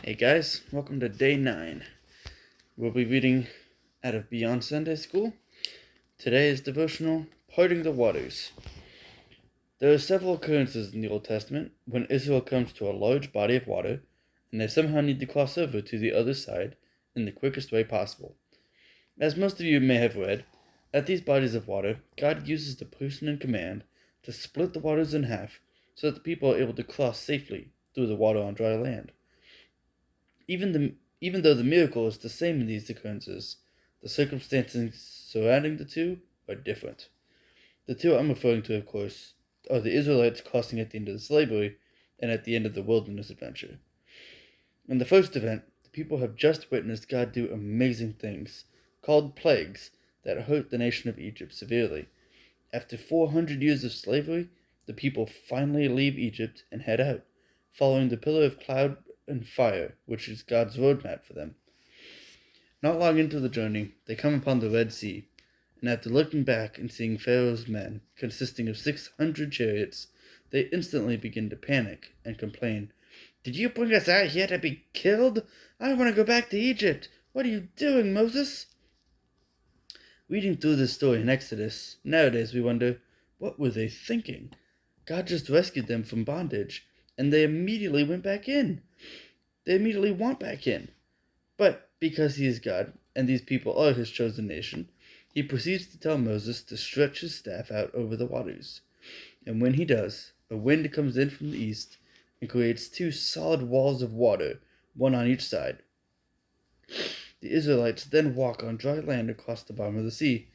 Hey guys, welcome to day 9. We'll be reading out of Beyond Sunday School. Today is Devotional, Parting the Waters. There are several occurrences in the Old Testament when Israel comes to a large body of water and they somehow need to cross over to the other side in the quickest way possible. As most of you may have read, at these bodies of water, God uses the person in command to split the waters in half so that the people are able to cross safely through the water on dry land. Even though the miracle is the same in these occurrences, the circumstances surrounding the two are different. The two I'm referring to, of course, are the Israelites crossing at the end of the slavery and at the end of the wilderness adventure. In the first event, the people have just witnessed God do amazing things, called plagues, that hurt the nation of Egypt severely. After 400 years of slavery, the people finally leave Egypt and head out, following the pillar of cloud and fire, which is God's roadmap for them. Not long into the journey, they come upon the Red Sea, and after looking back and seeing Pharaoh's men, consisting of 600 chariots, they instantly begin to panic and complain, "Did you bring us out here to be killed? I want to go back to Egypt. What are you doing, Moses?" Reading through this story in Exodus, nowadays we wonder, what were they thinking? God just rescued them from bondage, and they immediately went back in. They immediately want back in. But because he is God, and these people are his chosen nation, he proceeds to tell Moses to stretch his staff out over the waters. And when he does, a wind comes in from the east and creates two solid walls of water, one on each side. The Israelites then walk on dry land across the bottom of the sea,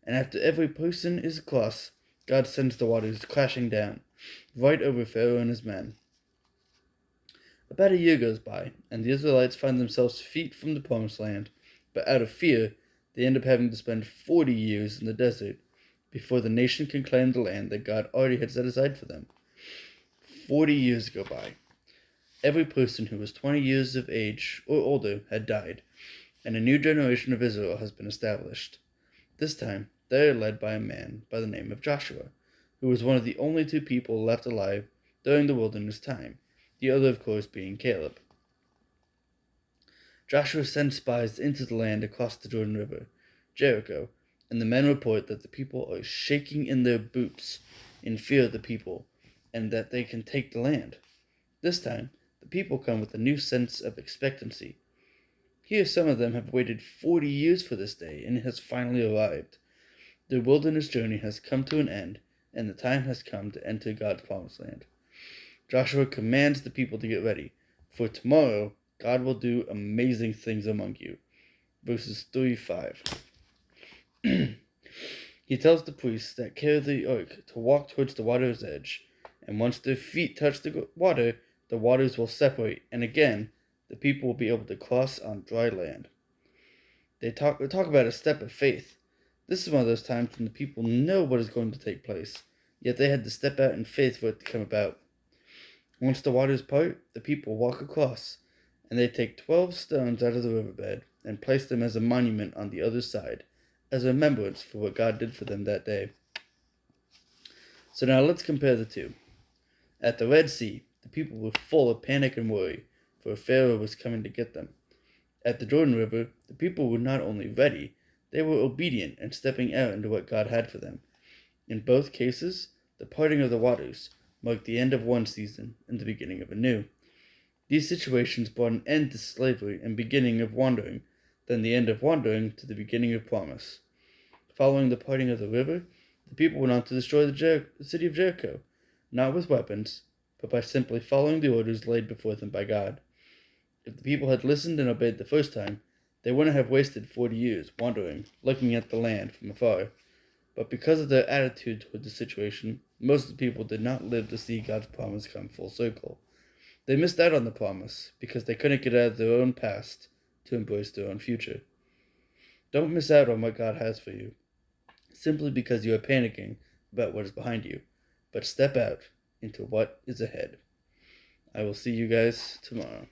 and after every person is across, God sends the waters crashing down, right over Pharaoh and his men. About a year goes by, and the Israelites find themselves feet from the promised land, but out of fear, they end up having to spend 40 years in the desert before the nation can claim the land that God already had set aside for them. 40 years go by. Every person who was 20 years of age or older had died, and a new generation of Israel has been established. This time, they are led by a man by the name of Joshua, who was one of the only two people left alive during the wilderness time, the other, of course, being Caleb. Joshua sends spies into the land across the Jordan River, Jericho, and the men report that the people are shaking in their boots in fear of the people, and that they can take the land. This time, the people come with a new sense of expectancy. Here some of them have waited 40 years for this day, and it has finally arrived. Their wilderness journey has come to an end, and the time has come to enter God's promised land. Joshua commands the people to get ready, for tomorrow God will do amazing things among you. Verses 3-5. He tells the priests that carry the ark to walk towards the water's edge, and once their feet touch the waters will separate, and again, the people will be able to cross on dry land. They talk about a step of faith. This is one of those times when the people know what is going to take place, yet they had to step out in faith for it to come about. Once the waters part, the people walk across, and they take 12 stones out of the riverbed and place them as a monument on the other side, as a remembrance for what God did for them that day. So now let's compare the two. At the Red Sea, the people were full of panic and worry, for Pharaoh was coming to get them. At the Jordan River, the people were not only ready, they were obedient and stepping out into what God had for them. In both cases, the parting of the waters marked the end of one season and the beginning of a new. These situations brought an end to slavery and beginning of wandering, then the end of wandering to the beginning of promise. Following the parting of the river, the people went on to destroy the city of Jericho, not with weapons, but by simply following the orders laid before them by God. If the people had listened and obeyed the first time, they wouldn't have wasted 40 years wandering, looking at the land from afar. But because of their attitude toward the situation, most of the people did not live to see God's promise come full circle. They missed out on the promise because they couldn't get out of their own past to embrace their own future. Don't miss out on what God has for you, simply because you are panicking about what is behind you, but step out into what is ahead. I will see you guys tomorrow.